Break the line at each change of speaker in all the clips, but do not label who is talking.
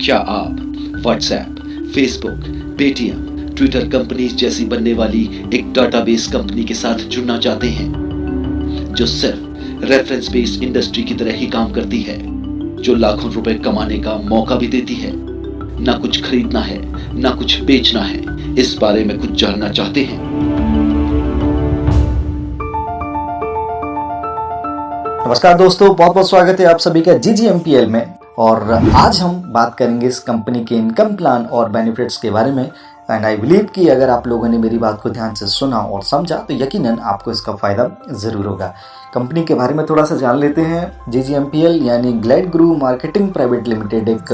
क्या आप WhatsApp, Facebook, Paytm, Twitter companies जैसी बनने वाली एक डाटाबेस कंपनी के साथ जुड़ना चाहते हैं जो सिर्फ रेफरेंस बेस्ड इंडस्ट्री की तरह ही काम करती है, जो लाखों रुपए कमाने का मौका भी देती है? ना कुछ खरीदना है, ना कुछ बेचना है, इस बारे में कुछ जानना चाहते हैं?
नमस्कार दोस्तों, बहुत बहुत स्वागत है आप सभी का GGMPL में। और आज हम बात करेंगे इस कंपनी के इनकम प्लान और बेनिफिट्स के बारे में। एंड आई बिलीव कि अगर आप लोगों ने मेरी बात को ध्यान से सुना और समझा तो यकीनन आपको इसका फ़ायदा ज़रूर होगा। कंपनी के बारे में थोड़ा सा जान लेते हैं। GGMPL यानी ग्लैड गुरु मार्केटिंग प्राइवेट लिमिटेड एक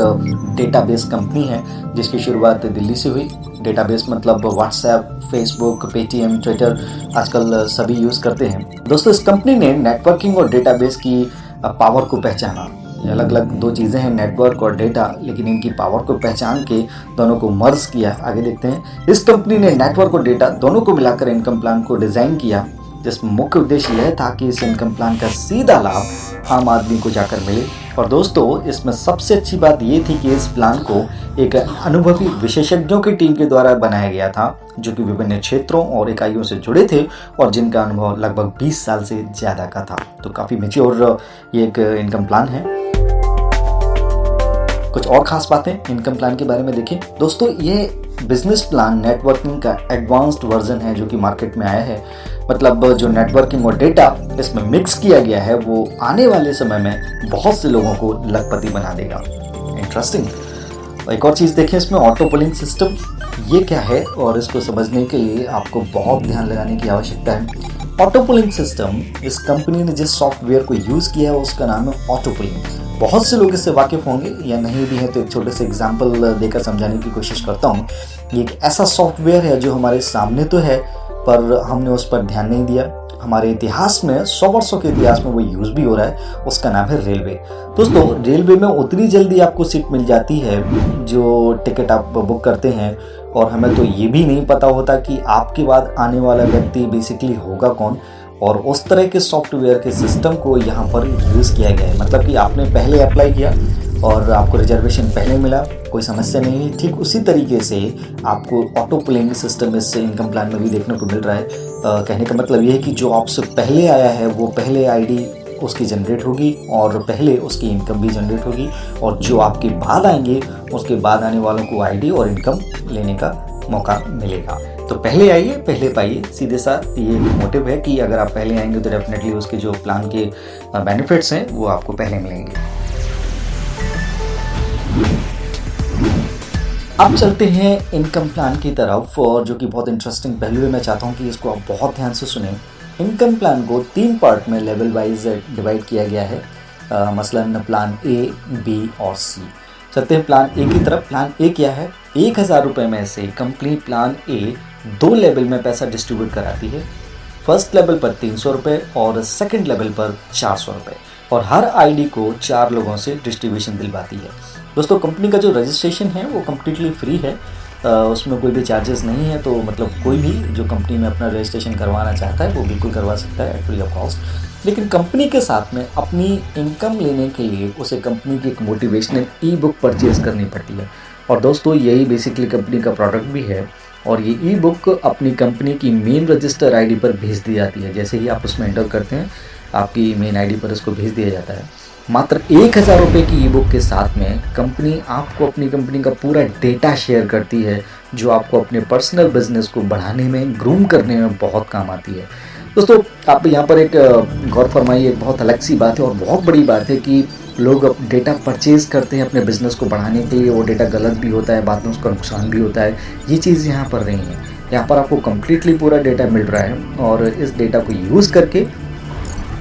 डेटाबेस कंपनी है जिसकी शुरुआत दिल्ली से हुई। डेटाबेस मतलब व्हाट्सएप, फेसबुक, पेटीएम, ट्विटर आजकल सभी यूज़ करते हैं। दोस्तों, इस कंपनी ने नेटवर्किंग और डेटाबेस की पावर को पहचाना। अलग अलग दो चीज़ें हैं, नेटवर्क और डेटा, लेकिन इनकी पावर को पहचान के दोनों को मर्ज किया। आगे देखते हैं। इस कंपनी ने नेटवर्क और डेटा दोनों को मिलाकर इनकम प्लान को डिज़ाइन किया, जिसमें मुख्य उद्देश्य यह था कि इस इनकम प्लान का सीधा लाभ आम आदमी को जाकर मिले। और दोस्तों, इसमें सबसे अच्छी बात ये थी कि इस प्लान को एक अनुभवी विशेषज्ञों की टीम के द्वारा बनाया गया था, जो कि विभिन्न क्षेत्रों और इकाइयों से जुड़े थे और जिनका अनुभव लगभग 20 साल से ज़्यादा का था। तो काफ़ी मैच्योर ये एक इनकम प्लान है। कुछ और खास बातें इनकम प्लान के बारे में देखें। दोस्तों, ये बिजनेस प्लान नेटवर्किंग का एडवांस्ड वर्जन है जो कि मार्केट में आया है। मतलब जो नेटवर्किंग और डेटा इसमें मिक्स किया गया है वो आने वाले समय में बहुत से लोगों को लखपति बना देगा। इंटरेस्टिंग। एक और चीज़ देखें इसमें, ऑटो पुलिंग सिस्टम। ये क्या है और इसको समझने के लिए आपको बहुत ध्यान लगाने की आवश्यकता है। ऑटो पुलिंग सिस्टम, इस कंपनी ने जिस सॉफ्टवेयर को यूज़ किया है उसका नाम है ऑटो पुलिंग। बहुत से लोग इससे वाकिफ़ होंगे या नहीं भी हैं, तो एक छोटे से एग्जाम्पल देकर समझाने की कोशिश करता हूँ। ये एक ऐसा सॉफ्टवेयर है जो हमारे सामने तो है पर हमने उस पर ध्यान नहीं दिया। हमारे इतिहास में 100 वर्षों के इतिहास में वो यूज़ भी हो रहा है। उसका नाम है रेलवे। दोस्तों, रेलवे में उतनी जल्दी आपको सीट मिल जाती है जो टिकट आप बुक करते हैं, और हमें तो ये भी नहीं पता होता कि आपके बाद आने वाला व्यक्ति बेसिकली होगा कौन। और उस तरह के सॉफ्टवेयर के सिस्टम को यहाँ पर यूज़ किया गया है। मतलब कि आपने पहले अप्लाई किया और आपको रिजर्वेशन पहले मिला, कोई समस्या नहीं है। ठीक उसी तरीके से आपको ऑटो पुलिंग सिस्टम इस इनकम प्लान में भी देखने को मिल रहा है। कहने का मतलब ये है कि जो आपसे पहले आया है वो पहले आईडी उसकी जनरेट होगी और पहले उसकी इनकम भी जनरेट होगी, और जो आपके बाद आएंगे उसके बाद आने वालों को आईडी और इनकम लेने का मौका मिलेगा। तो पहले आइए पहले पाइए, सीधे साथ ये मोटिव है कि अगर आप पहले आएंगे तो डेफिनेटली उसके जो प्लान के बेनिफिट्स हैं वो आपको पहले मिलेंगे। अब चलते हैं इनकम प्लान की तरफ, और जो कि बहुत इंटरेस्टिंग पहलू है। मैं चाहता हूँ कि इसको आप बहुत ध्यान से सुनें। इनकम प्लान को 3 पार्ट में लेवल वाइज डिवाइड किया गया है। मसलन प्लान A, B और C। चलते हैं प्लान A की तरफ। प्लान A क्या है? 1000 रुपये में से कंपनी प्लान A 2 लेवल में पैसा डिस्ट्रीब्यूट कराती है। फर्स्ट लेवल पर 300 रुपये और सेकंड लेवल पर 400 रुपये, और हर आईडी को 4 लोगों से डिस्ट्रीब्यूशन दिलवाती है। दोस्तों, कंपनी का जो रजिस्ट्रेशन है वो कम्प्लीटली फ्री है। उसमें कोई भी चार्जेस नहीं है। तो मतलब कोई भी जो कंपनी में अपना रजिस्ट्रेशन करवाना चाहता है वो बिल्कुल करवा सकता है एट फ्री ऑफ कॉस्ट। लेकिन कंपनी के साथ में अपनी इनकम लेने के लिए उसे कंपनी की एक मोटिवेशनल ई बुक परचेज करनी पड़ती है। और दोस्तों, यही बेसिकली कंपनी का प्रोडक्ट भी है, और ये ई बुक अपनी कंपनी की मेन रजिस्टर आईडी पर भेज दी जाती है। जैसे ही आप उसमें एंटर करते हैं आपकी मेन आईडी पर इसको भेज दिया जाता है। मात्र 1000 रुपये की ई बुक के साथ में कंपनी आपको अपनी कंपनी का पूरा डेटा शेयर करती है, जो आपको अपने पर्सनल बिजनेस को बढ़ाने में, ग्रूम करने में बहुत काम आती है। दोस्तों, आप यहाँ पर एक गौर फरमाइए, एक बहुत अलग सी बात है और बहुत बड़ी बात है कि लोग डेटा परचेज़ करते हैं अपने बिजनेस को बढ़ाने के लिए। वो डेटा गलत भी होता है, बाद में उसका नुकसान भी होता है। ये चीज़ यहाँ पर नहीं है। यहाँ पर आपको कम्प्लीटली पूरा डेटा मिल रहा है, और इस डेटा को यूज़ करके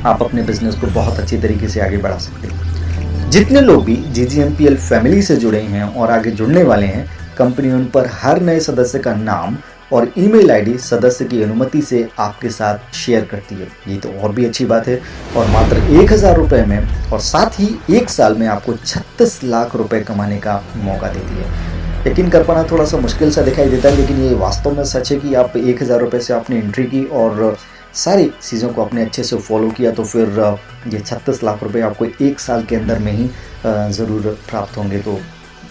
आप अपने बिजनेस को बहुत अच्छी तरीके से आगे बढ़ा सकते हैं। जितने लोग भी GGMPL फैमिली से जुड़े हैं और आगे जुड़ने वाले हैं, कंपनी उन पर हर नए सदस्य का नाम और ईमेल आईडी सदस्य की अनुमति से आपके साथ शेयर करती है। ये तो और भी अच्छी बात है। और मात्र 1000 रुपये में, और साथ ही 1 साल में आपको 36 लाख रुपए कमाने का मौका देती है। यकीन कर पाना थोड़ा सा मुश्किल सा दिखाई देता है, लेकिन ये वास्तव में सच है कि आप 1000 रुपये से आपने एंट्री की और सारी चीज़ों को आपने अच्छे से फॉलो किया तो फिर ये 36 लाख रुपए आपको 1 साल के अंदर में ही ज़रूर प्राप्त होंगे। तो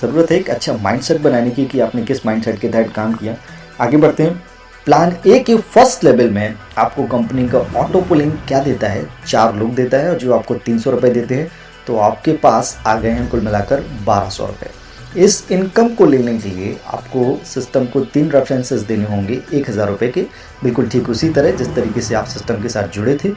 ज़रूरत है एक अच्छा माइंडसेट बनाने की कि आपने किस माइंडसेट के तहत काम किया। आगे बढ़ते हैं। प्लान ए के फर्स्ट लेवल में आपको कंपनी का ऑटो पुलिंग क्या देता है, 4 लोग देता है, जो आपको 300 रुपये देते हैं। तो आपके पास आ गए हैं कुल मिलाकर 1200 रुपये। इस इनकम को लेने के लिए आपको सिस्टम को 3 रेफरेंसेस देने होंगे 1000 रुपये के, बिल्कुल ठीक उसी तरह जिस तरीके से आप सिस्टम के साथ जुड़े थे।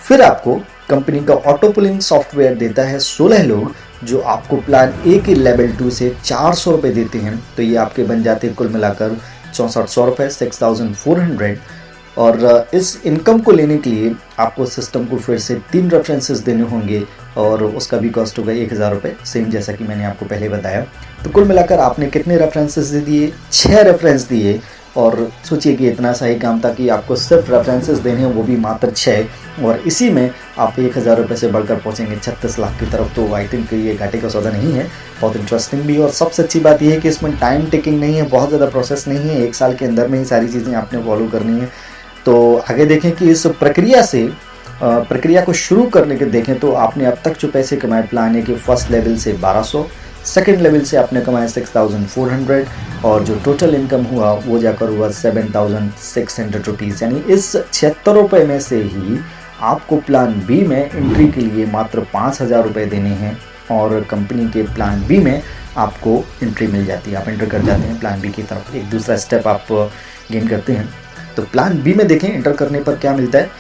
फिर आपको कंपनी का ऑटो पुलिंग सॉफ्टवेयर देता है 16 लोग, जो आपको प्लान ए के लेवल 2 से 400 रुपये देते हैं। तो ये आपके बन जाते हैं कुल मिलाकर 6400 रुपये, 6400। और इस इनकम को लेने के लिए आपको सिस्टम को फिर से 3 रेफरेंसेस देने होंगे और उसका भी कॉस्ट होगा 1000 रुपये, सेम जैसा कि मैंने आपको पहले बताया। तो कुल मिलाकर आपने कितने रेफरेंसेस दिए? 6 रेफरेंस दिए। और सोचिए कि इतना सा ही काम था कि आपको सिर्फ रेफरेंसेस देने हैं, वो भी मात्र 6, और इसी में आप 1000 रुपये से बढ़कर पहुंचेंगे 36 लाख की तरफ। तो आई थिंक ये घाटे का सौदा नहीं है, बहुत इंटरेस्टिंग भी। और सबसे अच्छी बात यह है कि इसमें टाइम टेकिंग नहीं है, बहुत ज़्यादा प्रोसेस नहीं है, 1 साल के अंदर में ही सारी चीज़ें आपने फॉलो करनी है। तो आगे देखें कि इस प्रक्रिया को शुरू करने के देखें तो आपने अब तक जो पैसे कमाए प्लान ए के फर्स्ट लेवल से 1200, सेकंड लेवल से आपने कमाए 6400, और जो टोटल इनकम हुआ वो जाकर हुआ 7600 रुपीज़। यानी इस 76 रुपये में से ही आपको प्लान बी में एंट्री के लिए मात्र 5000 रुपये देने हैं, और कंपनी के प्लान बी में आपको एंट्री मिल जाती है, आप एंटर कर जाते हैं प्लान बी की तरफ, एक दूसरा स्टेप आप गेन करते हैं। तो प्लान बी में देखें एंटर करने पर क्या मिलता है,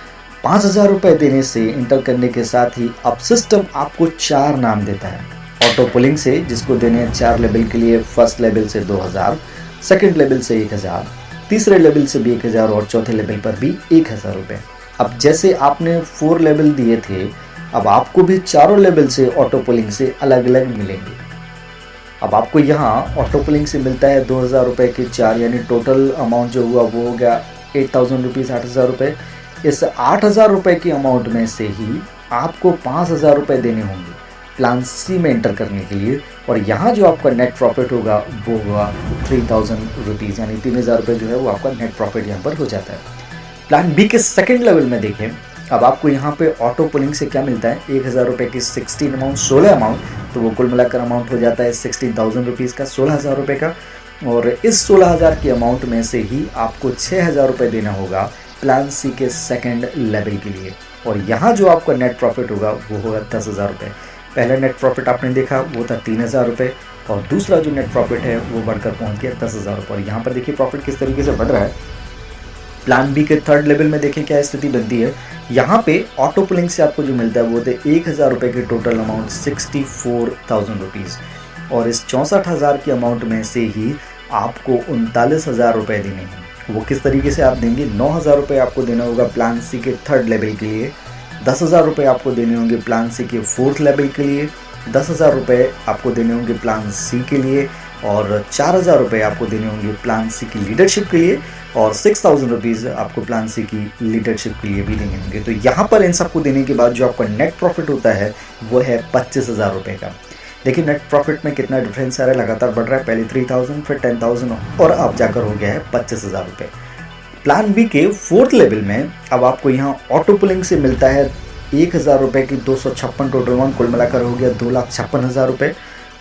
5000 रुपये देने से एंटर करने के साथ ही अब सिस्टम आपको 4 नाम देता है ऑटो पुलिंग से, जिसको देने हैं 4 लेवल के लिए। फर्स्ट लेवल से 2000, सेकंड लेवल से 1000, तीसरे लेवल से भी 1000 और चौथे लेवल पर भी 1000 रुपये। अब जैसे आपने 4 लेवल दिए थे, अब आपको भी चारों लेवल से ऑटो पुलिंग से अलग अलग मिलेंगे। अब आपको यहाँ ऑटो पुलिंग से मिलता है 2000 रुपये के 4, यानी टोटल अमाउंट जो हुआ वो हो गया 8000 रुपीज़, 8000 रुपये। इस 8000 रुपये की अमाउंट में से ही आपको 5000 रुपये देने होंगे प्लान सी में एंटर करने के लिए, और यहाँ जो आपका नेट प्रॉफिट होगा वो होगा 3000 रुपीज़, यानी 3000 रुपये जो है वो आपका नेट प्रॉफिट यहाँ पर हो जाता है। प्लान बी के सेकंड लेवल में देखें, अब आपको यहाँ पे ऑटो पुलिंग से क्या मिलता है, 1000 रुपये की 16 अमाउंट, तो वो कुल मिलाकर अमाउंट हो जाता है 16000 रुपीज़ का, 16000 रुपये का। और इस 16000 की अमाउंट में से ही आपको 6000 रुपये देना होगा प्लान सी के सेकंड लेवल के लिए, और यहाँ जो आपका नेट प्रॉफिट होगा वो होगा 10000 रुपये। पहला नेट प्रॉफिट आपने देखा वो था 3000 रुपये, और दूसरा जो नेट प्रॉफिट है वो बढ़कर पहुँच गया 10000 रुपये। और यहाँ पर देखिए प्रॉफिट किस तरीके से बढ़ रहा है। प्लान बी के थर्ड लेवल में देखें क्या स्थिति बनती है। यहाँ पे ऑटो पुलिंग से आपको जो मिलता है वो थे 1000 रुपये की टोटल अमाउंट 64,000 रुपीज़, और इस 64,000 की अमाउंट में से ही आपको 39,000 रुपये देने हैं। वो किस तरीके से आप देंगे, 9000 रुपये आपको देना होगा प्लान सी के थर्ड लेवल के लिए, 10,000 रुपये आपको देने होंगे प्लान सी के फोर्थ लेवल के लिए, 10,000 रुपये आपको देने होंगे प्लान सी के लिए, और 4000 रुपये आपको देने होंगे प्लान सी की लीडरशिप के लिए, और 6000 रुपीज़ आपको प्लान सी की लीडरशिप के लिए भी देने होंगे। तो यहाँ पर इन सबको देने के बाद जो आपका नेट प्रॉफिट होता है वो है 25,000 रुपये का। देखिए नेट प्रॉफिट में कितना डिफरेंस आ रहा है, लगातार बढ़ रहा है, पहले 3000 फिर 10,000 और अब जाकर हो गया है 25,000 रुपये। प्लान बी के फोर्थ लेवल में अब आपको यहाँ ऑटो पुलिंग से मिलता है 1000 रुपये की 256 टोटल अमाउंट, कुल मिलाकर हो गया 2,56,000 रुपये,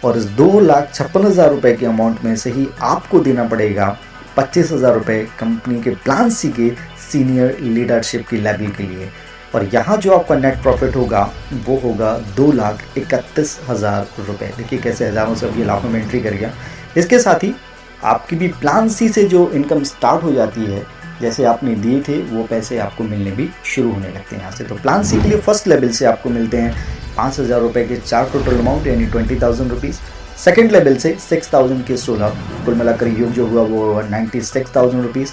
और इस 2,56,000 रुपये के अमाउंट में से ही आपको देना पड़ेगा 25,000 रुपये कंपनी के प्लान सी के सीनियर लीडरशिप की लेवल के लिए, और यहाँ जो आपका नेट प्रॉफिट होगा वो होगा 2,31,000 रुपये। देखिए कैसे हज़ारों से अब ये लाखों में एंट्री कर गया। इसके साथ ही आपकी भी प्लान सी से जो इनकम स्टार्ट हो जाती है, जैसे आपने दिए थे वो पैसे आपको मिलने भी शुरू होने लगते हैं यहाँ से। तो प्लान सी के लिए फर्स्ट लेवल से आपको मिलते हैं 5,000 रुपये के 4 टोटल अमाउंट, यानी 20,000 रुपीज़। सेकेंड लेवल से 6,000 के 16, कुल मिलाकर योग जो हुआ वो 96,000 रुपीज़।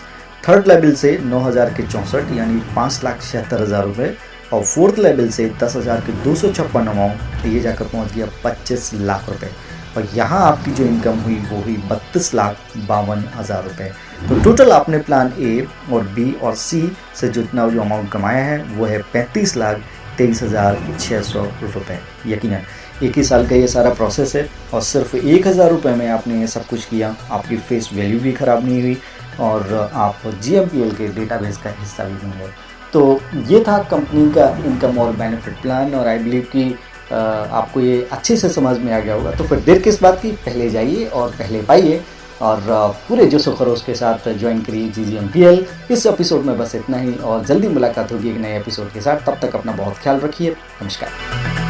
थर्ड लेवल से 9,000 के 64, यानी 5,76,000 रुपये, और फोर्थ लेवल से 10,000 के 256 अमाउंट, ये जाकर पहुंच गया 25 लाख रुपए। और यहाँ आपकी जो इनकम हुई वो हुई 32,52,000 रुपये। तो टोटल आपने प्लान ए और बी और सी से जितना जो अमाउंट कमाया है वो है 35,23,600 रुपये। यकीनन एक ही साल का ये सारा प्रोसेस है, और सिर्फ 1,000 रुपये में आपने ये सब कुछ किया। आपकी फेस वैल्यू भी ख़राब नहीं हुई, और आप GMPL के डेटाबेस का हिस्सा भी बन गए। तो ये था कंपनी का इनकम और बेनिफिट प्लान, और आई बिलीव कि आपको ये अच्छे से समझ में आ गया होगा, तो फिर देर किस बात की, पहले जाइए और पहले पाइए और पूरे जोश व खरोश के साथ ज्वाइन करिए GGMPL। इस एपिसोड में बस इतना ही और जल्दी मुलाकात होगी एक नए एपिसोड के साथ। तब तक अपना बहुत ख्याल रखिए। नमस्कार।